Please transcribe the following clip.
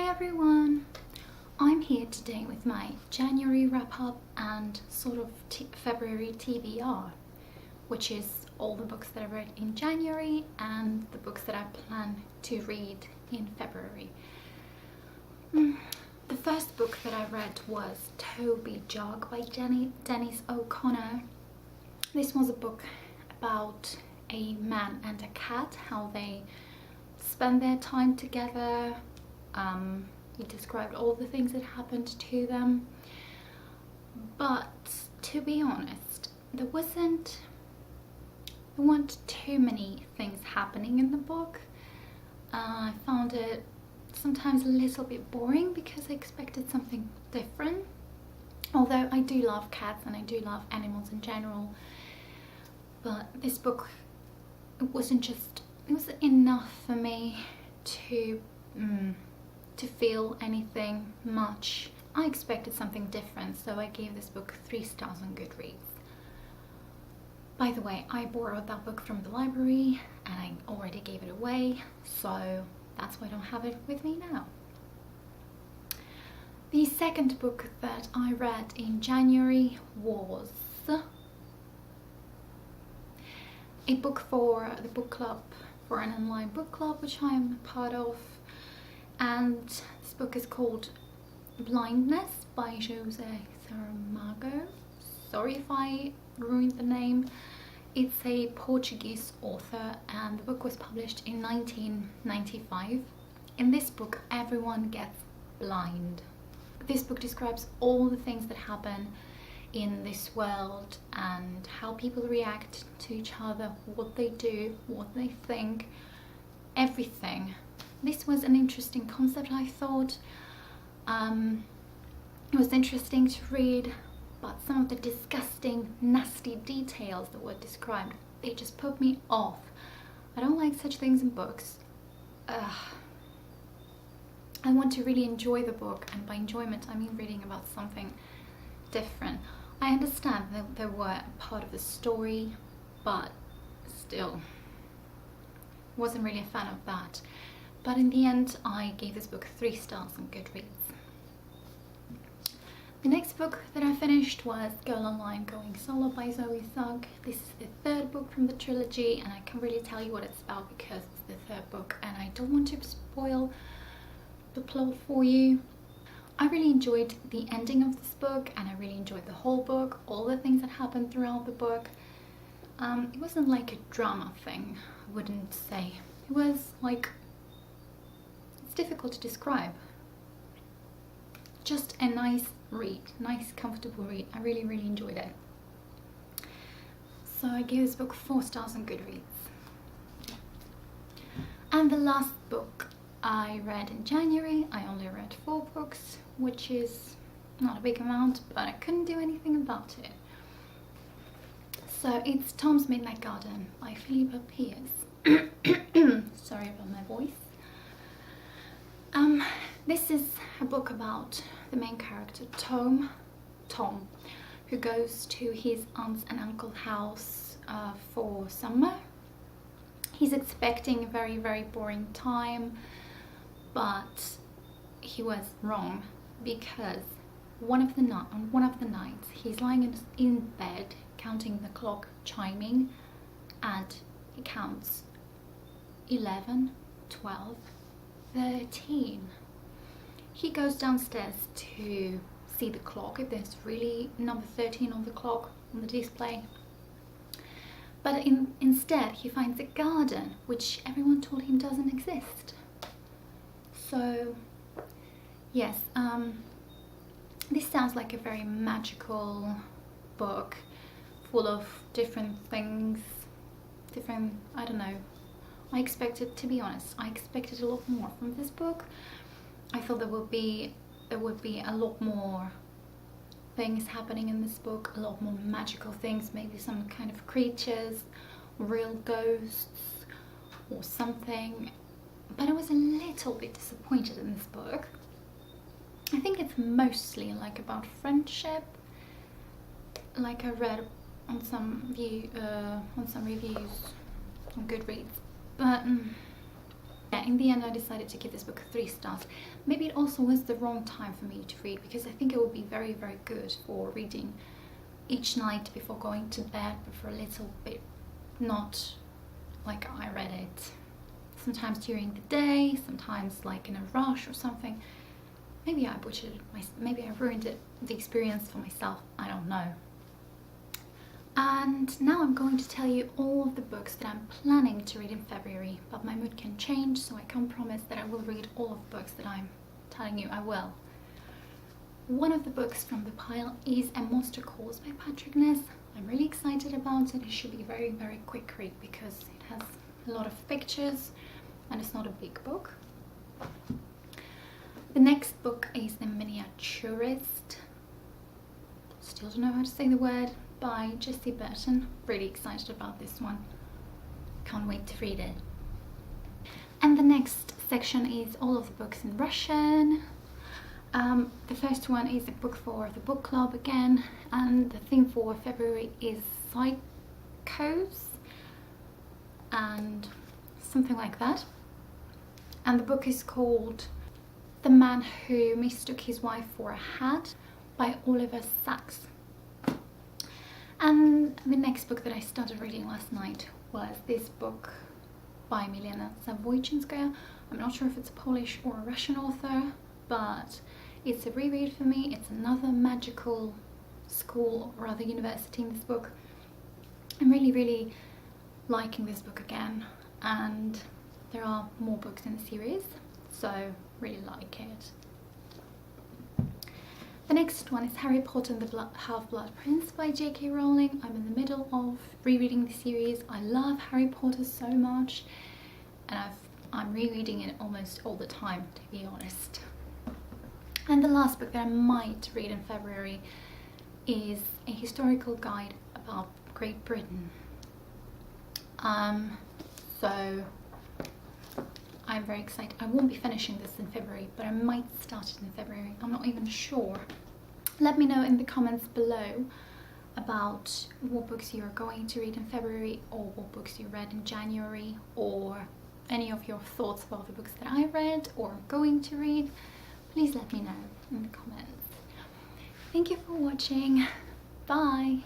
everyone! I'm here today with my January wrap-up and sort of February TBR, which is all the books that I read in January and the books that I plan to read in February. The first book that I read was Toby Jug by Dennis O'Connor. This was a book about a man and a cat, how they spend their time together. He described all the things that happened to them, but to be honest, there weren't too many things happening in the book. I found it sometimes a little bit boring because I expected something different, although I do love cats and I do love animals in general. But this book, it wasn't enough for me to feel anything much. I expected something different, so I gave this book 3 stars on Goodreads. By the way, I borrowed that book from the library and I already gave it away, so that's why I don't have it with me now. The second book that I read in January was a book for the book club, for an online book club which I am a part of, and this book is called Blindness by Jose Saramago. Sorry if I ruined the name. It's a Portuguese author and the book was published in 1995. In this book, everyone gets blind. This book describes all the things that happen in this world and how people react to each other, what they do, what they think, everything. This was an interesting concept, I thought. It was interesting to read, but some of the disgusting, nasty details that were described, they just put me off. I don't like such things in books. I want to really enjoy the book, and by enjoyment I mean reading about something different. I understand that they were part of the story, but still wasn't really a fan of that. But in the end, I gave this book 3 stars on Goodreads. The next book that I finished was Girl Online Going Solo by Zoe Zug. This is the 3rd book from the trilogy, and I can't really tell you what it's about because it's the 3rd book and I don't want to spoil the plot for you. I really enjoyed the ending of this book and I really enjoyed the whole book, all the things that happened throughout the book. It wasn't like a drama thing, I wouldn't say. It was like, it's difficult to describe. Just a nice read, nice comfortable read. I really enjoyed it. So I gave this book 4 stars on Goodreads. And the last book I read in January, I only read 4 books, which is not a big amount, but I couldn't do anything about it. So it's Tom's Midnight Garden by Philippa Pierce. Sorry about my voice. This is a book about the main character Tom, who goes to his aunt's and uncle's house for summer. He's expecting a very boring time, but he was wrong because on one of the nights he's lying in bed counting the clock chiming, and he counts 11, 12, 13. He goes downstairs to see the clock, if there's really number 13 on the clock on the display. But instead he finds a garden which everyone told him doesn't exist. So yes, this sounds like a very magical book full of different things, I don't know. To be honest, I expected a lot more from this book. I thought there would be a lot more things happening in this book, a lot more magical things, maybe some kind of creatures, real ghosts or something. But I was a little bit disappointed in this book. I think it's mostly like about friendship, like I read on some reviews on Goodreads, but Yeah, in the end I decided to give this book 3 stars. Maybe it also was the wrong time for me to read, because I think it would be very, very good for reading each night before going to bed, but for a little bit, not like I read it sometimes during the day, sometimes like in a rush or something. Maybe I butchered it, maybe I ruined the experience for myself, I don't know. And now I'm going to tell you all of the books that I'm planning to read in February, but my mood can change, so I can't promise that I will read all of the books that I'm telling you I will. One of the books from the pile is A Monster Calls by Patrick Ness. I'm really excited about it. It should be a very, very quick read because it has a lot of pictures and it's not a big book. The next book is The Miniaturist. Still don't know how to say the word, by Jessie Burton. Really excited about this one. Can't wait to read it. And the next section is all of the books in Russian. The first one is a book for the book club again, and the theme for February is psychos and something like that. And the book is called The Man Who Mistook His Wife for a Hat by Oliver Sacks. And the next book that I started reading last night was this book by Milena Zawojcinska. I'm not sure if it's a Polish or a Russian author, but it's a reread for me. It's another magical school, or rather university, in this book. I'm really, really liking this book again, and there are more books in the series, so really like it. The next one is Harry Potter and the Half-Blood Prince by J.K. Rowling. I'm in the middle of rereading the series. I love Harry Potter so much, and I'm rereading it almost all the time, to be honest. And the last book that I might read in February is a historical guide about Great Britain. So I'm very excited. I won't be finishing this in February, but I might start it in February. I'm not even sure. Let me know in the comments below about what books you are going to read in February, or what books you read in January, or any of your thoughts about the books that I read or am going to read. Please let me know in the comments. Thank you for watching. Bye!